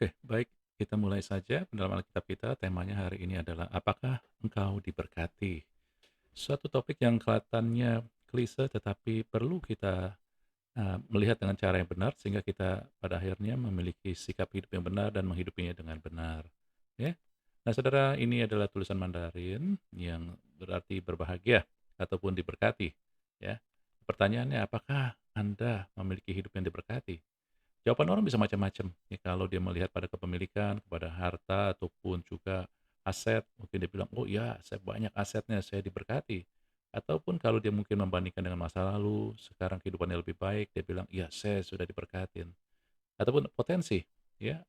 Oke, baik. Kita mulai saja pendalaman Alkitab kita. Temanya hari ini adalah apakah engkau diberkati? Suatu topik yang kelihatannya klise tetapi perlu kita melihat dengan cara yang benar sehingga kita pada akhirnya memiliki sikap hidup yang benar dan menghidupinya dengan benar. Ya. Nah, saudara, ini adalah tulisan Mandarin yang berarti berbahagia ataupun diberkati. Ya. Pertanyaannya, apakah Anda memiliki hidup yang diberkati? Jawaban orang bisa macam-macam. Ya, kalau dia melihat pada kepemilikan, kepada harta, ataupun juga aset, mungkin dia bilang, oh ya, saya banyak asetnya, saya diberkati. Ataupun kalau dia mungkin membandingkan dengan masa lalu, sekarang kehidupannya lebih baik, dia bilang, iya, saya sudah diberkatin. Ataupun potensi, ya,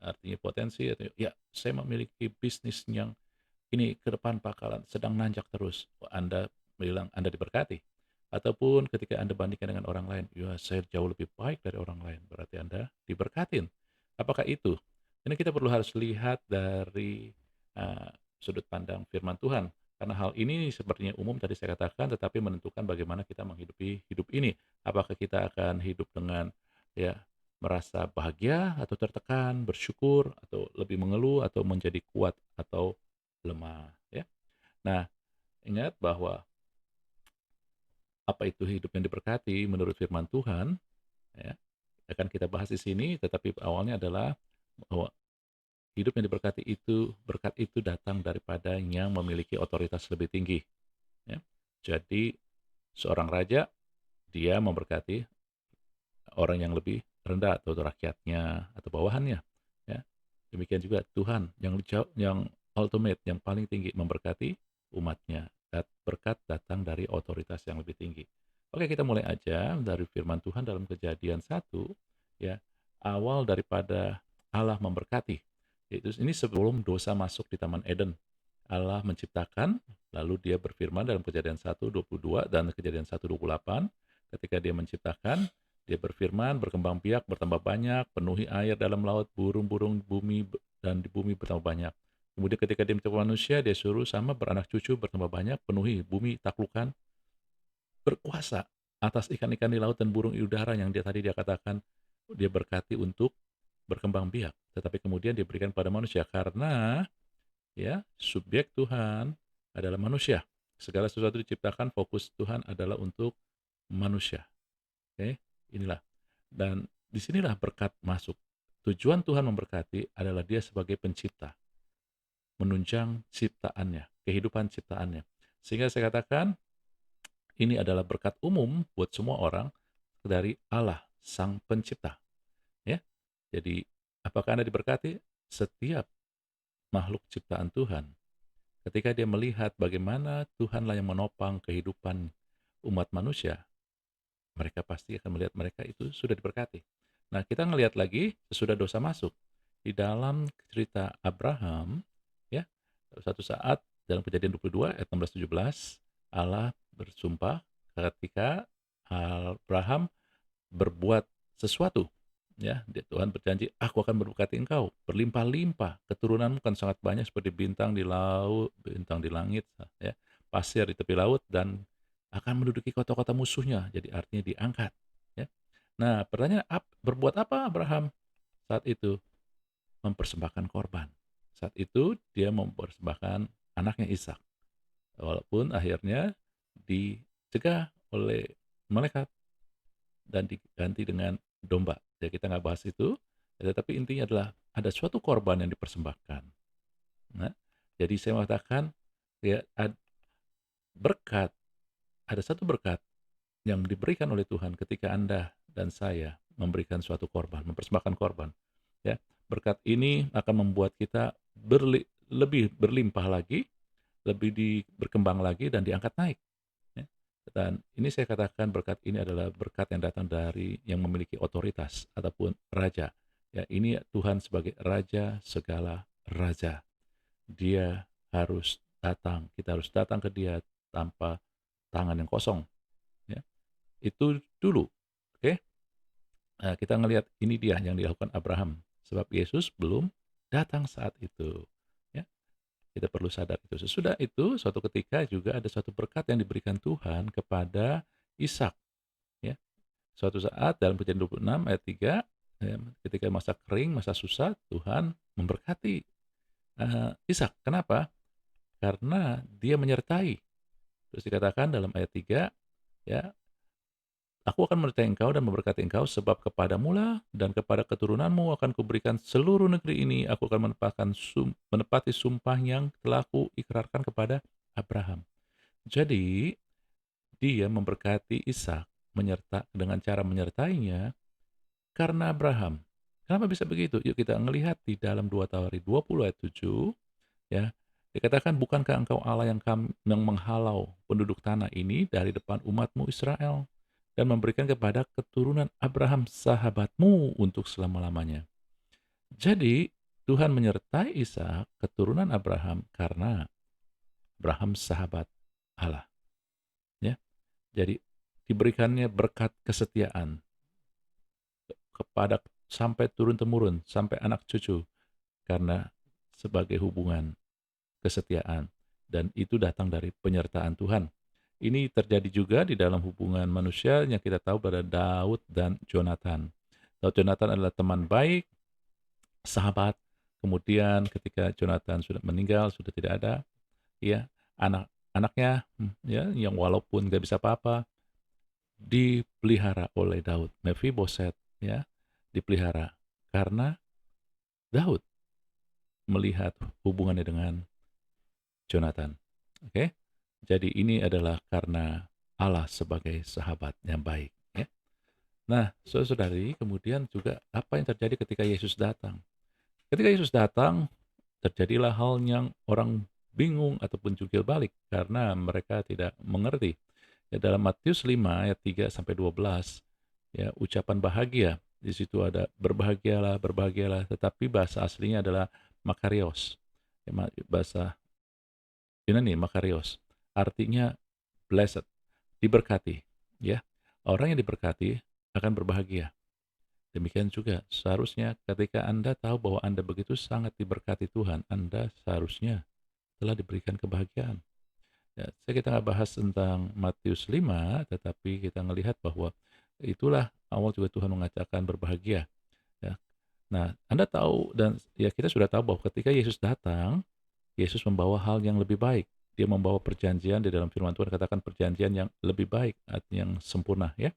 artinya potensi, atau ya, saya memiliki bisnis yang ini ke depan bakalan sedang nanjak terus. Anda bilang Anda diberkati. Ataupun ketika Anda bandingkan dengan orang lain, ya saya jauh lebih baik dari orang lain, berarti Anda diberkatin. Apakah itu? Ini kita perlu harus lihat dari uh, sudut pandang firman Tuhan. Karena hal ini sepertinya umum tadi saya katakan, tetapi menentukan bagaimana kita menghidupi hidup ini. Apakah kita akan hidup dengan ya merasa bahagia atau tertekan, bersyukur atau lebih mengeluh atau menjadi kuat atau lemah ya. Nah, ingat bahwa apa itu hidup yang diberkati menurut firman Tuhan ya, akan kita bahas di sini, tetapi awalnya adalah bahwa hidup yang diberkati itu, berkat itu datang daripada yang memiliki otoritas lebih tinggi ya. Jadi seorang raja dia memberkati orang yang lebih rendah atau rakyatnya atau bawahannya ya. Demikian juga Tuhan yang ultimate, yang paling tinggi memberkati umatnya. Berkat datang dari otoritas yang lebih tinggi. Oke, kita mulai aja dari firman Tuhan dalam Kejadian 1 ya. Awal daripada Allah memberkati. Yaitu ini sebelum dosa masuk di Taman Eden. Allah menciptakan, lalu dia berfirman dalam Kejadian 1:22 dan Kejadian 1:28, ketika dia menciptakan, dia berfirman, berkembang biak, bertambah banyak, penuhi air dalam laut, burung-burung bumi, dan di bumi bertambah banyak. Kemudian ketika dia menciptakan manusia, dia suruh sama beranak cucu, bertambah banyak, penuhi bumi, taklukkan, berkuasa atas ikan-ikan di laut dan burung di udara yang dia katakan, dia berkati untuk berkembang biak. Tetapi kemudian diberikan pada manusia karena ya subjek Tuhan adalah manusia. Segala sesuatu diciptakan, fokus Tuhan adalah untuk manusia. Oke, inilah. Dan disinilah berkat masuk. Tujuan Tuhan memberkati adalah dia sebagai pencipta, menunjang ciptaannya, kehidupan ciptaannya. Sehingga saya katakan, ini adalah berkat umum buat semua orang dari Allah, Sang Pencipta. Ya, jadi apakah Anda diberkati? Setiap makhluk ciptaan Tuhan, ketika dia melihat bagaimana Tuhanlah yang menopang kehidupan umat manusia, mereka pasti akan melihat mereka itu sudah diberkati. Nah, kita ngelihat lagi sesudah dosa masuk di dalam cerita Abraham, ya, satu saat dalam Kejadian 22 ayat 16-17 Allah bersumpah ketika Abraham berbuat sesuatu, ya, Tuhan berjanji, aku akan memberkati engkau berlimpah-limpah, keturunanmu kan sangat banyak seperti bintang di laut, bintang di langit, ya, pasir di tepi laut, dan akan menduduki kota-kota musuhnya, jadi artinya diangkat ya. Nah, pertanyaan, berbuat apa Abraham saat itu? Mempersembahkan korban. Saat itu dia mempersembahkan anaknya Ishak, walaupun akhirnya dicegah oleh malaikat dan diganti dengan domba. Ya, kita nggak bahas itu, ya, tetapi intinya adalah ada suatu korban yang dipersembahkan. Nah, jadi saya mengatakan ya, berkat, ada satu berkat yang diberikan oleh Tuhan ketika Anda dan saya memberikan suatu korban, mempersembahkan korban. Ya, berkat ini akan membuat kita lebih berlimpah lagi, berkembang lagi dan diangkat naik. Ya. Dan ini saya katakan berkat ini adalah berkat yang datang dari yang memiliki otoritas ataupun raja. Ya, ini Tuhan sebagai raja segala raja. Dia harus datang, kita harus datang ke dia tanpa tangan yang kosong. Ya. Itu dulu. Oke. Nah, kita ngelihat ini dia yang dilakukan Abraham. Sebab Yesus belum datang saat itu. Ya. Kita perlu sadar itu. Sesudah itu, suatu ketika juga ada suatu berkat yang diberikan Tuhan kepada Ishak. Ya. Suatu saat dalam Kejadian 26 ayat 3, ketika masa kering, masa susah, Tuhan memberkati, Ishak. Kenapa? Karena dia menyertai. Terus dikatakan dalam ayat 3, ya, "Aku akan menyertai engkau dan memberkati engkau, sebab kepadamulah dan kepada keturunanmu akan kuberikan seluruh negeri ini. Aku akan menepati sumpah yang telah kuikrarkan kepada Abraham." Jadi, dia memberkati Ishak dengan cara menyertainya karena Abraham. Kenapa bisa begitu? Yuk kita melihat di dalam 2 Tawari 20 ayat 7, ya. Dikatakan, "Bukankah engkau Allah yang menghalau penduduk tanah ini dari depan umatmu Israel dan memberikan kepada keturunan Abraham sahabatmu untuk selama-lamanya?" Jadi, Tuhan menyertai Ishak, keturunan Abraham, karena Abraham sahabat Allah, ya. Jadi, diberikannya berkat kesetiaan kepada sampai turun-temurun, sampai anak cucu, karena sebagai hubungan kesetiaan, dan itu datang dari penyertaan Tuhan. Ini terjadi juga di dalam hubungan manusia yang kita tahu pada Daud dan Jonathan. Daud Jonathan adalah teman baik, sahabat. Kemudian ketika Jonathan sudah meninggal, sudah tidak ada, ya, anak-anaknya, ya, yang walaupun gak bisa apa-apa, dipelihara oleh Daud. Mephiboset, ya, dipelihara karena Daud melihat hubungannya dengan Jonathan. Oke, jadi ini adalah karena Allah sebagai sahabat yang baik. Ya. Nah, saudari, kemudian juga apa yang terjadi ketika Yesus datang? Ketika Yesus datang, terjadilah hal yang orang bingung ataupun jungkir balik karena mereka tidak mengerti. Ya, dalam Matius 5 ayat 3 sampai 12, ya, ucapan bahagia. Di situ ada berbahagialah, berbahagialah, tetapi bahasa aslinya adalah makarios. Ya, bahasa Yunani makarios. Artinya blessed, diberkati, ya. Orang yang diberkati akan berbahagia. Demikian juga seharusnya ketika Anda tahu bahwa Anda begitu sangat diberkati Tuhan, Anda seharusnya telah diberikan kebahagiaan. Ya, kita nggak bahas tentang Matius 5, tetapi kita melihat bahwa itulah awal juga Tuhan mengatakan berbahagia. Ya. Nah, Anda tahu dan ya kita sudah tahu bahwa ketika Yesus datang, Yesus membawa hal yang lebih baik. Dia membawa perjanjian, di dalam firman Tuhan katakan perjanjian yang lebih baik, artinya yang sempurna, ya.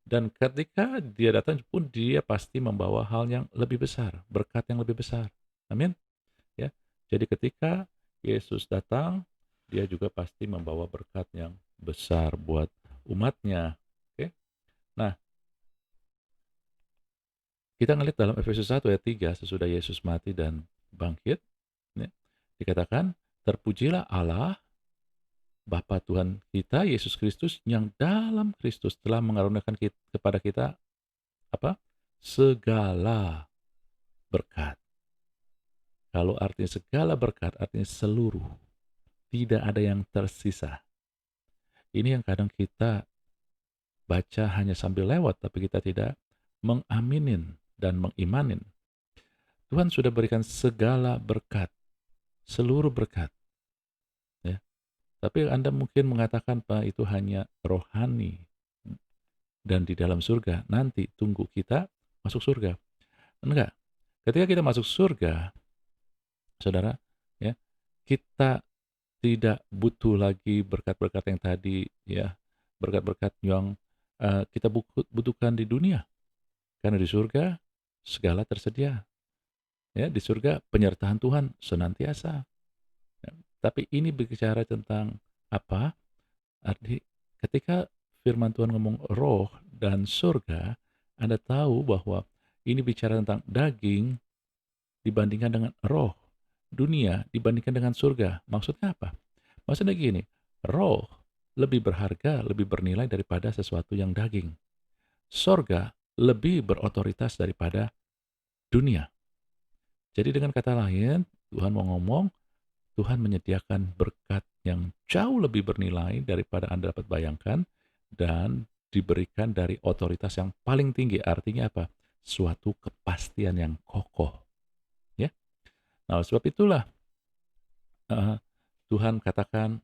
Dan ketika dia datang pun dia pasti membawa hal yang lebih besar, berkat yang lebih besar. Amin. Ya. Jadi ketika Yesus datang, dia juga pasti membawa berkat yang besar buat umatnya. Oke. Nah, kita ngelihat dalam Efesus 1 ayat 3, sesudah Yesus mati dan bangkit, ya, dikatakan, "Terpujilah Allah Bapa Tuhan kita Yesus Kristus, yang dalam Kristus telah mengaruniakan kepada kita apa? Segala berkat." Kalau artinya segala berkat, artinya seluruh, tidak ada yang tersisa. Ini yang kadang kita baca hanya sambil lewat, tapi kita tidak mengaminin dan mengimanin. Tuhan sudah berikan segala berkat, seluruh berkat. Ya. Tapi Anda mungkin mengatakan, "Pak, itu hanya rohani dan di dalam surga. Nanti tunggu kita masuk surga." Enggak. Ketika kita masuk surga, saudara, ya, kita tidak butuh lagi berkat-berkat yang tadi, ya, berkat-berkat yang kita butuhkan di dunia. Karena di surga segala tersedia. Ya, di surga penyertaan Tuhan senantiasa. Ya, tapi ini berbicara tentang apa? Arti ketika firman Tuhan ngomong roh dan surga, Anda tahu bahwa ini bicara tentang daging dibandingkan dengan roh, dunia dibandingkan dengan surga. Maksudnya apa? Maksudnya gini, roh lebih berharga, lebih bernilai daripada sesuatu yang daging. Surga lebih berotoritas daripada dunia. Jadi dengan kata lain, Tuhan mau ngomong, Tuhan menyediakan berkat yang jauh lebih bernilai daripada Anda dapat bayangkan, dan diberikan dari otoritas yang paling tinggi. Artinya apa? Suatu kepastian yang kokoh. Ya. Nah, sebab itulah Tuhan katakan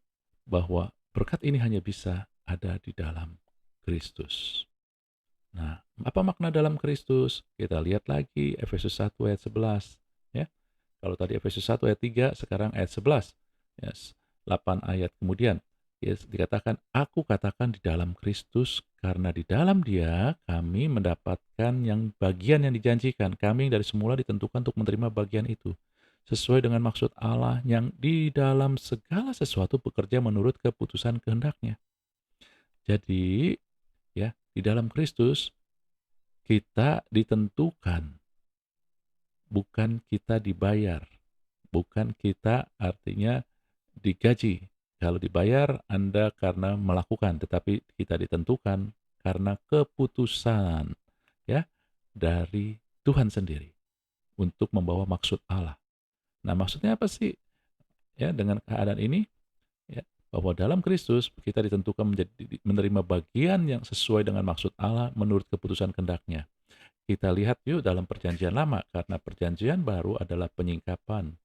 bahwa berkat ini hanya bisa ada di dalam Kristus. Nah, apa makna dalam Kristus? Kita lihat lagi Efesus 1 ayat 11, ya. Kalau tadi Efesus 1 ayat 3, sekarang ayat 11. Yes, 8 ayat kemudian. Yes, dikatakan, aku katakan di dalam Kristus, karena di dalam Dia kami mendapatkan yang bagian yang dijanjikan. Kami dari semula ditentukan untuk menerima bagian itu. Sesuai dengan maksud Allah yang di dalam segala sesuatu bekerja menurut keputusan kehendaknya. Jadi, ya, di dalam Kristus kita ditentukan, bukan kita dibayar. Bukan kita artinya digaji. Kalau dibayar Anda karena melakukan, tetapi kita ditentukan karena keputusan, ya, dari Tuhan sendiri untuk membawa maksud Allah. Nah, maksudnya apa sih, ya, dengan keadaan ini? Ya, bahwa dalam Kristus kita ditentukan menjadi menerima bagian yang sesuai dengan maksud Allah menurut keputusan kehendak-Nya. Kita lihat yuk dalam perjanjian lama, karena perjanjian baru adalah penyingkapan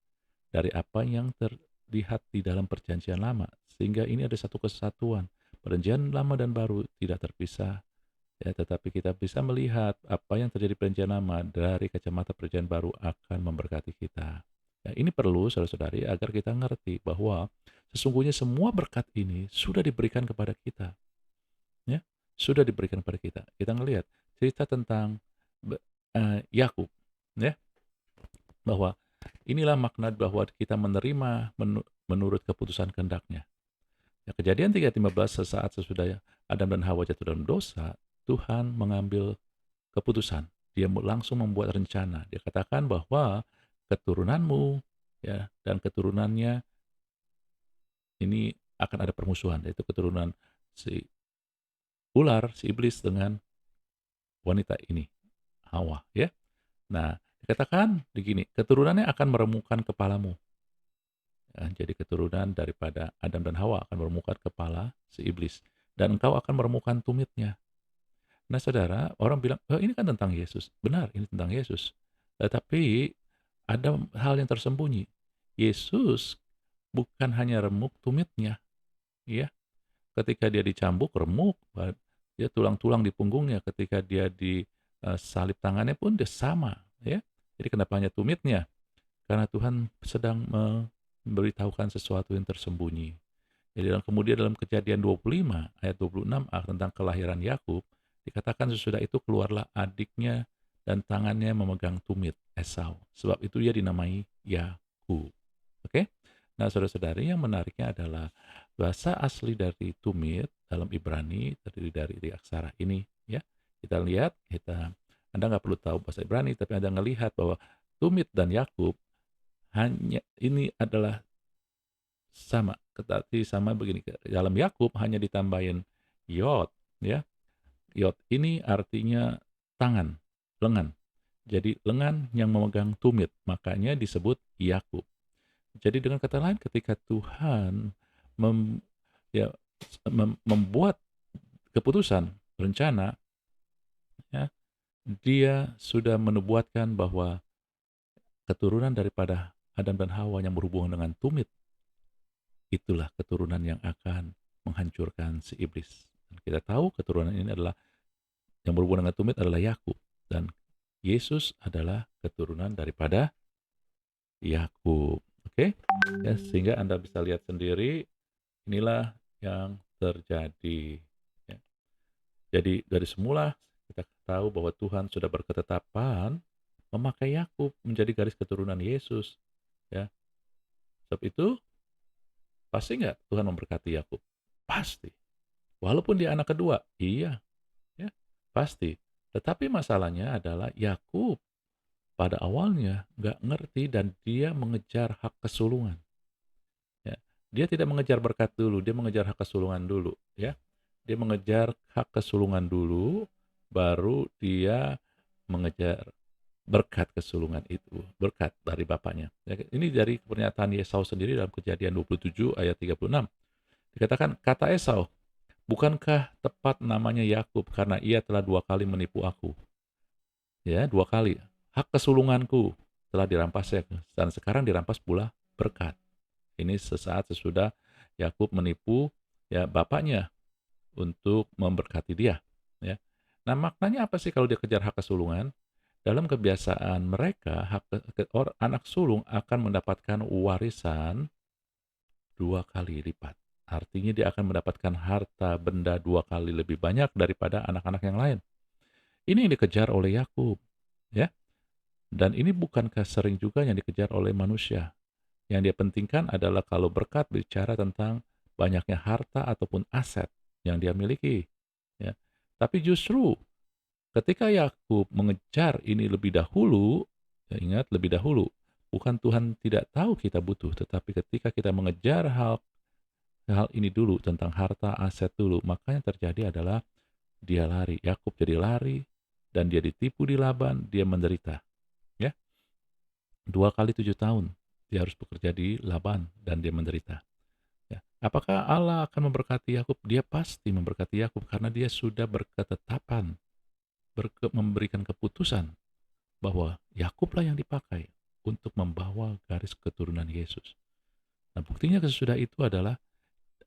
dari apa yang terlihat di dalam perjanjian lama. Sehingga ini ada satu kesatuan. Perjanjian lama dan baru tidak terpisah. Ya, tetapi kita bisa melihat apa yang terjadi perjanjian lama dari kacamata perjanjian baru akan memberkati kita. Ya, ini perlu saudara-saudari agar kita ngerti bahwa sesungguhnya semua berkat ini sudah diberikan kepada kita. Ya, sudah diberikan kepada kita. Kita ngelihat cerita tentang Yakub, ya, bahwa inilah makna bahwa kita menerima menurut keputusan kehendak-Nya. Ya, Kejadian 3:15, sesaat sesudah Adam dan Hawa jatuh dalam dosa, Tuhan mengambil keputusan. Dia langsung membuat rencana. Dia katakan bahwa keturunanmu, ya, dan keturunannya ini akan ada permusuhan, yaitu keturunan si ular, si iblis dengan wanita ini, Hawa, ya. Nah, dikatakan begini, keturunannya akan meremukkan kepalamu. Ya, jadi keturunan daripada Adam dan Hawa akan meremukkan kepala si iblis. Dan engkau akan meremukkan tumitnya. Nah saudara, orang bilang, oh, ini kan tentang Yesus. Benar, ini tentang Yesus. Tetapi ada hal yang tersembunyi. Yesus bukan hanya remuk tumitnya. Ya, ketika dia dicambuk, remuk. Dia tulang-tulang di punggungnya. Ketika dia di salib tangannya pun dia sama. Ya, jadi kenapa hanya tumitnya? Karena Tuhan sedang memberitahukan sesuatu yang tersembunyi. Jadi kemudian dalam Kejadian 25 ayat 26 tentang kelahiran Yakub, dikatakan sesudah itu keluarlah adiknya dan tangannya memegang tumit Esau. Sebab itu ia dinamai Yakub. Oke? Nah, saudara-saudari, yang menariknya adalah bahasa asli dari tumit dalam Ibrani terdiri dari aksara ini, ya. Kita lihat, Anda nggak perlu tahu bahasa Ibrani, tapi Anda ngelihat bahwa tumit dan Yakub hanya ini adalah sama, tetapi sama begini. Dalam Yakub hanya ditambahin yod, ya. Yod ini artinya tangan, lengan. Jadi lengan yang memegang tumit, makanya disebut Yakub. Jadi dengan kata lain, ketika Tuhan mem, ya, membuat keputusan, rencana, ya, Dia sudah menubuatkan bahwa keturunan daripada Adam dan Hawa yang berhubungan dengan tumit, itulah keturunan yang akan menghancurkan si iblis. Dan kita tahu keturunan ini adalah yang berhubungan dengan tumit adalah Yakub, dan Yesus adalah keturunan daripada Yakub. Oke? Ya, sehingga Anda bisa lihat sendiri inilah yang terjadi. Ya. Jadi dari semula kita tahu bahwa Tuhan sudah berketetapan memakai Yakub menjadi garis keturunan Yesus. Ya. Sebab itu pasti nggak Tuhan memberkati Yakub? Pasti. Walaupun dia anak kedua, iya, ya, pasti. Tetapi masalahnya adalah Yakub pada awalnya nggak ngerti dan dia mengejar hak kesulungan. Ya. Dia tidak mengejar berkat dulu, dia mengejar hak kesulungan dulu. Ya. Dia mengejar hak kesulungan dulu, baru dia mengejar berkat kesulungan itu, berkat dari bapaknya. Ya, ini dari pernyataan Esau sendiri dalam Kejadian 27 ayat 36. Dikatakan, kata Esau, bukankah tepat namanya Yakub karena ia telah 2 kali menipu aku? Ya, 2 kali. Hak kesulunganku telah dirampas ya, dan sekarang dirampas pula berkat. Ini sesaat sesudah Yakub menipu ya bapaknya untuk memberkati dia. Ya. Nah, maknanya apa sih kalau dia kejar hak kesulungan? Dalam kebiasaan mereka, anak sulung akan mendapatkan warisan 2 kali lipat. Artinya dia akan mendapatkan harta benda 2 kali lebih banyak daripada anak-anak yang lain. Ini yang dikejar oleh Yakub, ya. Dan ini bukankah sering juga yang dikejar oleh manusia. Yang dia pentingkan adalah kalau berkat bicara tentang banyaknya harta ataupun aset yang dia miliki, ya. Tapi justru ketika Yakub mengejar ini lebih dahulu, ya ingat lebih dahulu, bukan Tuhan tidak tahu kita butuh, tetapi ketika kita mengejar hal hal ini dulu tentang harta aset dulu, maka yang terjadi adalah dia lari. Yakub jadi lari dan dia ditipu di Laban, dia menderita. Ya, 2 kali 7 tahun dia harus bekerja di Laban dan dia menderita. Ya. Apakah Allah akan memberkati Yakub? Dia pasti memberkati Yakub karena dia sudah berketetapan, memberikan keputusan bahwa Yakublah yang dipakai untuk membawa garis keturunan Yesus. Nah, buktinya sesudah itu adalah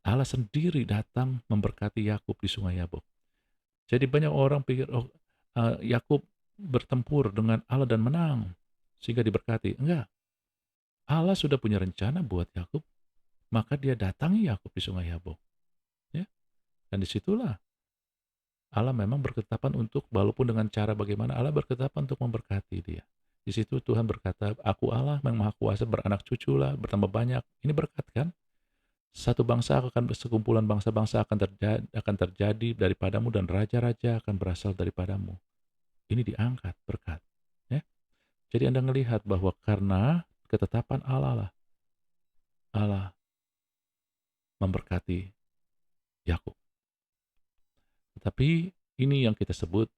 Allah sendiri datang memberkati Yakub di Sungai Yabok. Jadi banyak orang pikir, oh, Yakub bertempur dengan Allah dan menang sehingga diberkati. Enggak, Allah sudah punya rencana buat Yakub, maka dia datangi Yakub di Sungai Yabok. Ya, dan disitulah Allah memang berketetapan untuk, walaupun dengan cara bagaimana, Allah berketetapan untuk memberkati dia. Di situ Tuhan berkata, aku Allah yang maha kuasa, beranak cuculah, bertambah banyak. Ini berkat kan? Satu bangsa akan, sekumpulan bangsa-bangsa akan terjadi daripadamu dan raja-raja akan berasal daripadamu. Ini diangkat berkat. Ya. Jadi Anda melihat bahwa karena ketetapan Allah lah, Allah memberkati Yakub. Tetapi ini yang kita sebut,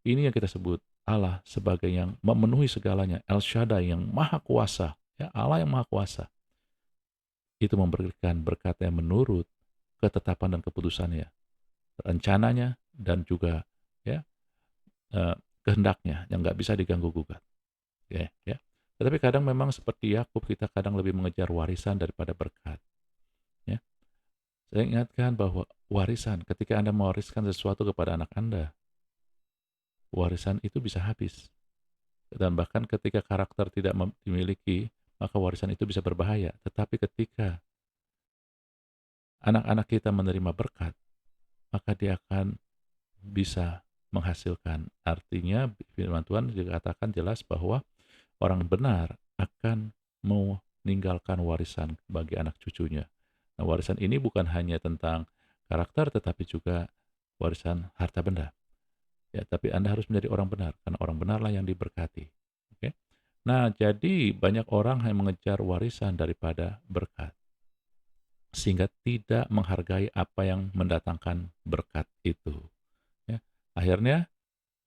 ini yang kita sebut Allah sebagai yang memenuhi segalanya, El Shaddai yang maha kuasa, ya, Allah yang maha kuasa. Itu memberikan berkat yang menurut ketetapan dan keputusannya, rencananya dan juga ya kehendaknya yang nggak bisa diganggu gugat. Ya. Tetapi kadang memang seperti Yakub, kita kadang lebih mengejar warisan daripada berkat. Ya. Saya ingatkan bahwa warisan, ketika Anda mewariskan sesuatu kepada anak Anda, warisan itu bisa habis. Dan bahkan ketika karakter tidak dimiliki, maka warisan itu bisa berbahaya. Tetapi ketika anak-anak kita menerima berkat, maka dia akan bisa menghasilkan. Artinya firman Tuhan juga katakan jelas bahwa orang benar akan meninggalkan warisan bagi anak cucunya. Nah, warisan ini bukan hanya tentang karakter, tetapi juga warisan harta benda. Ya, tapi Anda harus menjadi orang benar, karena orang benarlah yang diberkati. Oke? Nah, jadi banyak orang yang mengejar warisan daripada berkat, sehingga tidak menghargai apa yang mendatangkan berkat itu. Ya. Akhirnya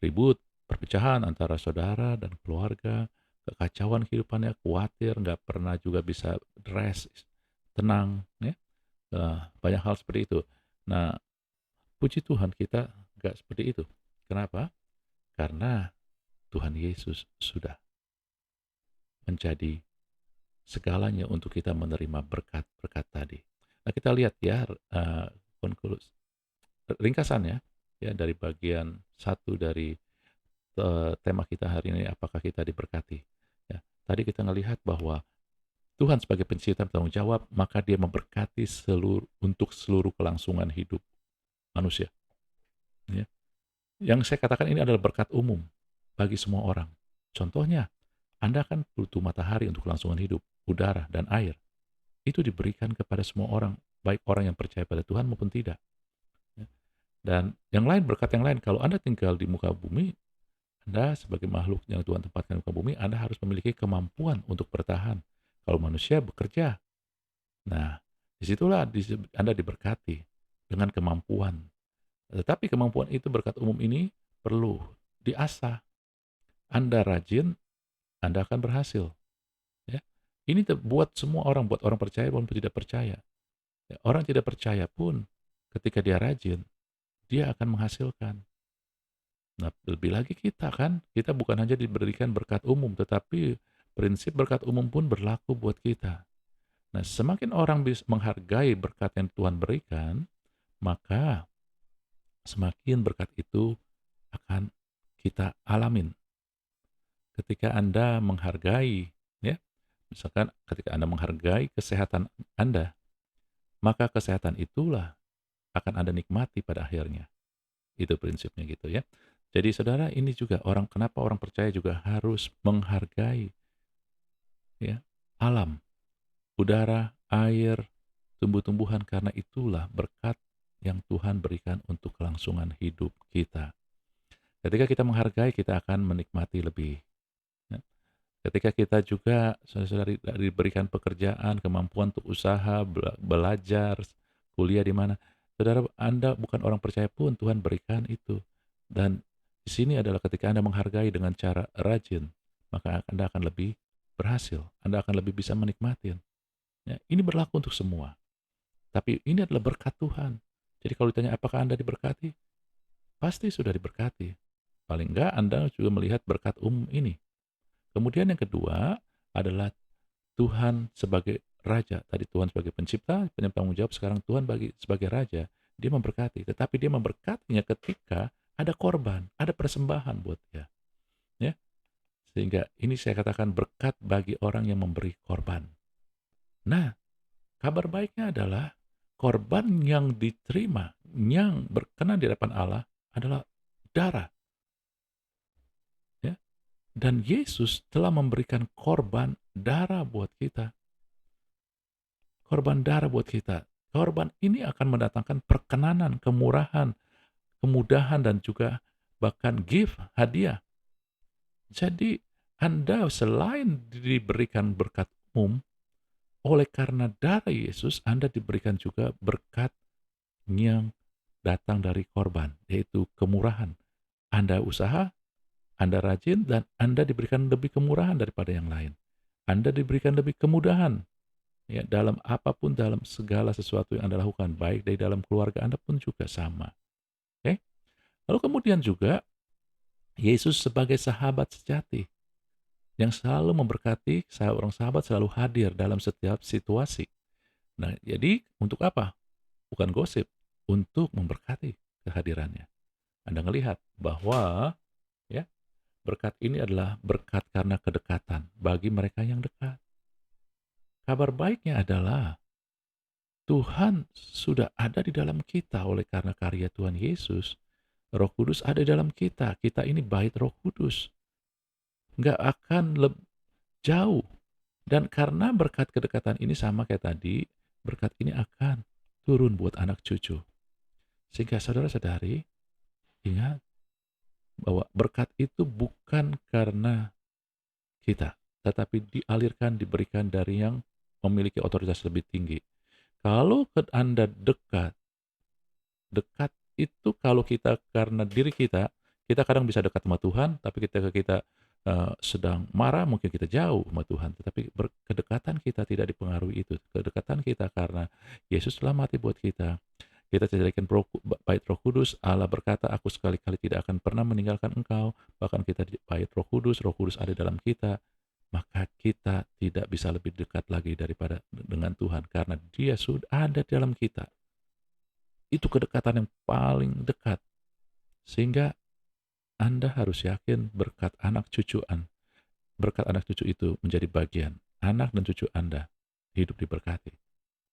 ribut, perpecahan antara saudara dan keluarga, kekacauan kehidupannya, khawatir, nggak pernah juga bisa rest, tenang, ya. Banyak hal seperti itu. Nah, puji Tuhan kita nggak seperti itu. Kenapa? Karena Tuhan Yesus sudah menjadi segalanya untuk kita menerima berkat-berkat tadi. Nah, kita lihat ya, ringkasannya ya dari bagian satu dari tema kita hari ini, apakah kita diberkati. Ya, tadi kita melihat bahwa Tuhan sebagai pencipta bertanggung jawab, maka dia memberkati untuk seluruh kelangsungan hidup manusia. Ya. Yang saya katakan ini adalah berkat umum bagi semua orang. Contohnya, Anda kan butuh matahari untuk kelangsungan hidup, udara, dan air. Itu diberikan kepada semua orang, baik orang yang percaya pada Tuhan maupun tidak. Ya. Dan yang lain, berkat yang lain, kalau Anda tinggal di muka bumi, Anda sebagai makhluk yang Tuhan tempatkan di muka bumi, Anda harus memiliki kemampuan untuk bertahan. Kalau manusia bekerja, nah disitulah Anda diberkati dengan kemampuan. Tetapi kemampuan itu, berkat umum ini perlu diasah. Anda rajin, Anda akan berhasil. Ya. Ini buat semua orang, buat orang percaya maupun tidak percaya. Ya, orang tidak percaya pun ketika dia rajin, dia akan menghasilkan. Nah, lebih lagi kita kan, kita bukan hanya diberikan berkat umum, tetapi prinsip berkat umum pun berlaku buat kita. Nah, semakin orang bisa menghargai berkat yang Tuhan berikan, maka semakin berkat itu akan kita alamin ketika Anda menghargai, ya, misalkan ketika Anda menghargai kesehatan Anda, maka kesehatan itulah akan Anda nikmati pada akhirnya. Itu prinsipnya gitu ya. Jadi saudara, ini juga kenapa orang percaya juga harus menghargai, ya, alam, udara, air, tumbuh-tumbuhan, karena itulah berkat yang Tuhan berikan untuk kelangsungan hidup kita. Ketika kita menghargai, kita akan menikmati lebih. Ya. Ketika kita juga saudara diberikan pekerjaan, kemampuan untuk usaha, belajar, kuliah di mana, saudara Anda bukan orang percaya pun Tuhan berikan itu. Dan di sini adalah ketika Anda menghargai dengan cara rajin, maka Anda akan lebih berhasil, Anda akan lebih bisa menikmati. Ya, ini berlaku untuk semua. Tapi ini adalah berkat Tuhan. Jadi kalau ditanya apakah Anda diberkati? Pasti sudah diberkati. Paling enggak Anda juga melihat berkat ini. Kemudian yang kedua adalah Tuhan sebagai Raja. Tadi Tuhan sebagai pencipta, penanggung jawab, sekarang Tuhan sebagai Raja. Dia memberkati, tetapi dia memberkatinya ketika ada korban, ada persembahan buat dia. Ya, sehingga ini saya katakan berkat bagi orang yang memberi korban. Nah, kabar baiknya adalah korban yang diterima, yang berkenan di hadapan Allah adalah darah. Ya. Dan Yesus telah memberikan korban darah buat kita. Korban darah buat kita. Korban ini akan mendatangkan perkenanan, kemurahan, kemudahan, dan juga bahkan gift, hadiah. Jadi Anda selain diberikan berkat umum, oleh karena darah Yesus, Anda diberikan juga berkat yang datang dari korban, yaitu kemurahan. Anda usaha, Anda rajin, dan Anda diberikan lebih kemurahan daripada yang lain. Anda diberikan lebih kemudahan, ya, dalam apapun, dalam segala sesuatu yang Anda lakukan, baik dari dalam keluarga Anda pun juga sama. Oke? Lalu kemudian juga Yesus sebagai sahabat sejati yang selalu memberkati, seorang sahabat selalu hadir dalam setiap situasi. Nah, jadi untuk apa? Bukan gosip, untuk memberkati kehadirannya. Anda melihat bahwa, ya, berkat ini adalah berkat karena kedekatan bagi mereka yang dekat. Kabar baiknya adalah Tuhan sudah ada di dalam kita oleh karena karya Tuhan Yesus. Roh Kudus ada di dalam kita. Kita ini bait Roh Kudus. Nggak akan jauh. Dan karena berkat kedekatan ini sama kayak tadi, berkat ini akan turun buat anak cucu. Sehingga saudara-saudari, ingat bahwa berkat itu bukan karena kita, tetapi dialirkan, diberikan dari yang memiliki otoritas lebih tinggi. Kalau Anda dekat, dekat itu kalau kita karena diri kita, kita kadang bisa dekat sama Tuhan, tapi ketika kita sedang marah, mungkin kita jauh sama Tuhan. Tetapi kedekatan kita tidak dipengaruhi itu. Kedekatan kita karena Yesus telah mati buat kita. Kita dijadikan bait Roh Kudus. Allah berkata, aku sekali-kali tidak akan pernah meninggalkan engkau. Bahkan kita bait Roh Kudus ada dalam kita. Maka kita tidak bisa lebih dekat lagi daripada dengan Tuhan. Karena dia sudah ada dalam kita. Itu kedekatan yang paling dekat. Sehingga Anda harus yakin berkat anak cucu itu menjadi bagian. Anak dan cucu Anda hidup diberkati.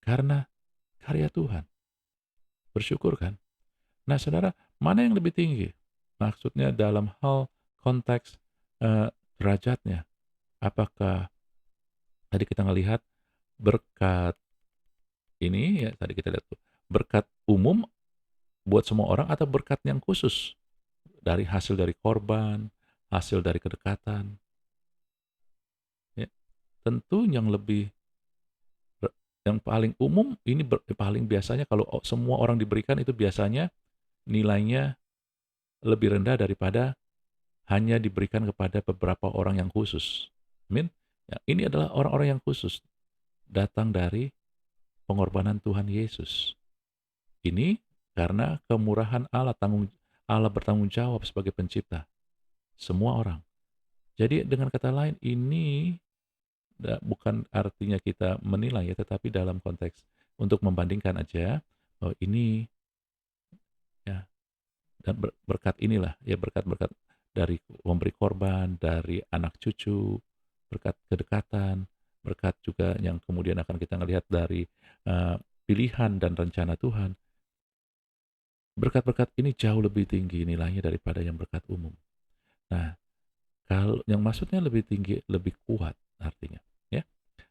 Karena karya Tuhan. Bersyukur kan? Nah saudara, mana yang lebih tinggi? Maksudnya dalam hal konteks derajatnya. Apakah tadi kita melihat berkat ini, ya tadi kita lihat tuh, berkat umum buat semua orang atau berkat yang khusus dari hasil dari korban, hasil dari kedekatan. Ya, tentu yang paling umum ini paling biasanya kalau semua orang diberikan itu biasanya nilainya lebih rendah daripada hanya diberikan kepada beberapa orang yang khusus. Amin. Ya, ini adalah orang-orang yang khusus datang dari pengorbanan Tuhan Yesus. Ini karena kemurahan Allah, Allah bertanggung jawab sebagai pencipta semua orang. Jadi dengan kata lain, ini bukan artinya kita menilai ya, tetapi dalam konteks untuk membandingkan aja bahwa ini, ya, Dan berkat inilah, ya berkat-berkat dari memberi korban, dari anak cucu, berkat kedekatan, berkat juga yang kemudian akan kita ngelihat dari pilihan dan rencana Tuhan. Berkat-berkat ini jauh lebih tinggi nilainya daripada yang berkat umum. Nah, kalau yang maksudnya lebih tinggi, lebih kuat artinya, ya.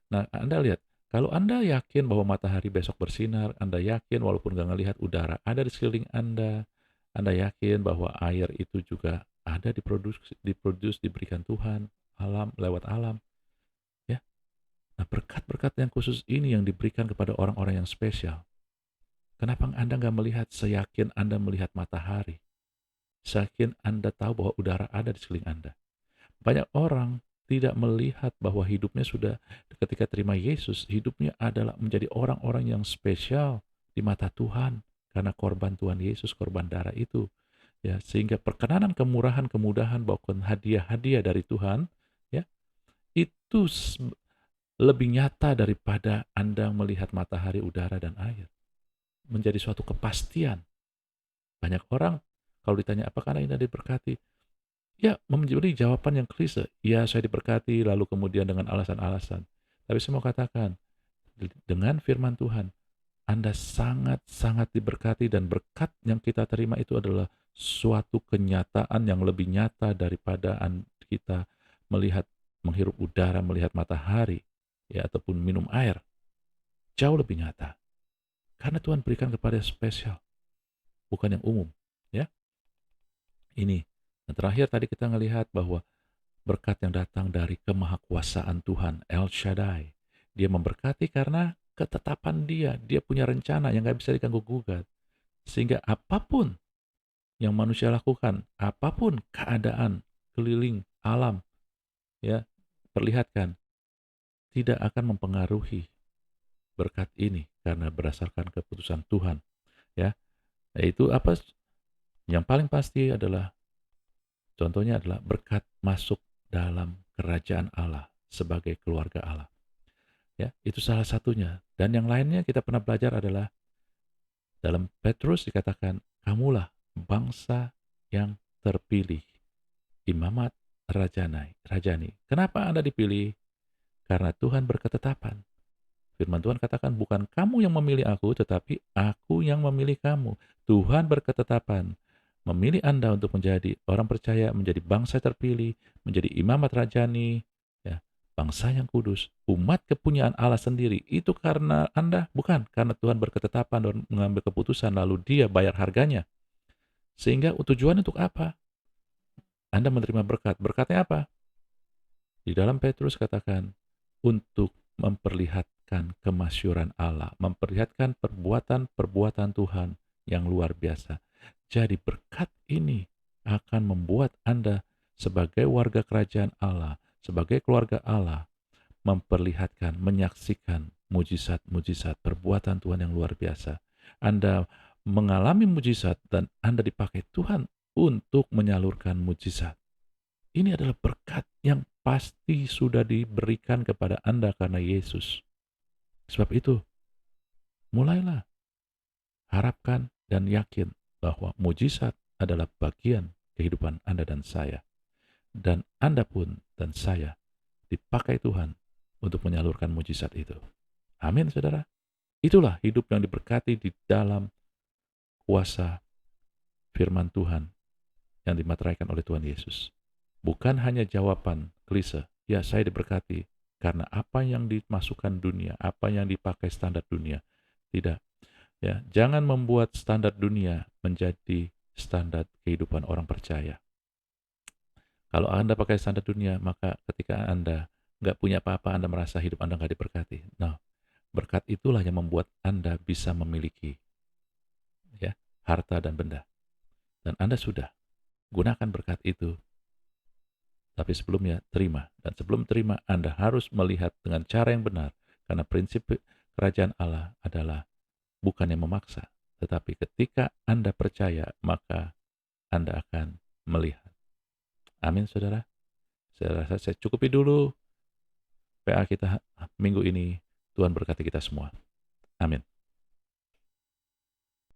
Nah, Anda lihat, kalau Anda yakin bahwa matahari besok bersinar, Anda yakin walaupun nggak ngelihat udara ada di sekeliling Anda yakin bahwa air itu juga ada diberikan Tuhan, alam lewat alam, ya. Nah, berkat-berkat yang khusus ini yang diberikan kepada orang-orang yang spesial. Kenapa Anda nggak melihat seyakin Anda melihat matahari? Seyakin Anda tahu bahwa udara ada di sekeliling Anda. Banyak orang tidak melihat bahwa hidupnya sudah ketika terima Yesus, hidupnya adalah menjadi orang-orang yang spesial di mata Tuhan karena korban Tuhan Yesus, korban darah itu. Ya, sehingga perkenanan kemurahan, kemudahan, bahkan hadiah-hadiah dari Tuhan, ya, itu lebih nyata daripada Anda melihat matahari, udara, dan air. Menjadi suatu kepastian. Banyak orang kalau ditanya apakah Anda diberkati, ya, memberi jawaban yang klise. Ya, saya diberkati, lalu kemudian dengan alasan-alasan. Tapi saya mau katakan, dengan firman Tuhan, Anda sangat-sangat diberkati dan berkat yang kita terima itu adalah suatu kenyataan yang lebih nyata daripada kita melihat, menghirup udara, melihat matahari, ya, ataupun minum air. Jauh lebih nyata. Karena Tuhan berikan kepada yang spesial, bukan yang umum. Ya, ini. Dan terakhir tadi kita melihat bahwa berkat yang datang dari kemahakuasaan Tuhan, El Shaddai. Dia memberkati karena ketetapan dia. Dia punya rencana yang gak bisa diganggu-gugat. Sehingga apapun yang manusia lakukan, apapun keadaan, keliling, alam, ya, perlihatkan, tidak akan mempengaruhi berkat ini karena berdasarkan keputusan Tuhan. Ya, yaitu apa? Yang paling pasti adalah, contohnya adalah berkat masuk dalam kerajaan Allah sebagai keluarga Allah. Ya, itu salah satunya. Dan yang lainnya kita pernah belajar adalah dalam Petrus dikatakan, kamulah bangsa yang terpilih, imamat rajani. Kenapa Anda dipilih? Karena Tuhan berketetapan. Firman Tuhan katakan, bukan kamu yang memilih aku, tetapi aku yang memilih kamu. Tuhan berketetapan, memilih Anda untuk menjadi orang percaya, menjadi bangsa terpilih, menjadi imamat rajani, ya, bangsa yang kudus, umat kepunyaan Allah sendiri. Itu karena Anda, bukan karena Tuhan berketetapan dan mengambil keputusan lalu dia bayar harganya. Sehingga tujuan untuk apa? Anda menerima berkat. Berkatnya apa? Di dalam Petrus katakan, untuk memperlihatkan kemasyuran Allah, memperlihatkan perbuatan-perbuatan Tuhan yang luar biasa. Jadi berkat ini akan membuat Anda sebagai warga kerajaan Allah, sebagai keluarga Allah, memperlihatkan, menyaksikan mujizat-mujizat perbuatan Tuhan yang luar biasa. Anda mengalami mujizat dan Anda dipakai Tuhan untuk menyalurkan mujizat. Ini adalah berkat yang pasti sudah diberikan kepada Anda karena Yesus. Sebab itu, mulailah harapkan dan yakin bahwa mujizat adalah bagian kehidupan Anda dan saya. Dan Anda pun dan saya dipakai Tuhan untuk menyalurkan mujizat itu. Amin, saudara. Itulah hidup yang diberkati di dalam kuasa firman Tuhan yang dimateraikan oleh Tuhan Yesus. Bukan hanya jawaban klise, ya saya diberkati karena apa yang dimasukkan dunia, apa yang dipakai standar dunia. Tidak. Ya, jangan membuat standar dunia menjadi standar kehidupan orang percaya. Kalau Anda pakai standar dunia, maka ketika Anda nggak punya apa-apa, Anda merasa hidup Anda nggak diberkati. Nah, berkat itulah yang membuat Anda bisa memiliki, ya, harta dan benda. Dan Anda sudah gunakan berkat itu. Tapi sebelumnya terima. Dan sebelum terima, Anda harus melihat dengan cara yang benar. Karena prinsip kerajaan Allah adalah bukan yang memaksa. Tetapi ketika Anda percaya, maka Anda akan melihat. Amin, saudara. Saya rasa saya cukupi dulu PA kita minggu ini. Tuhan berkati kita semua. Amin.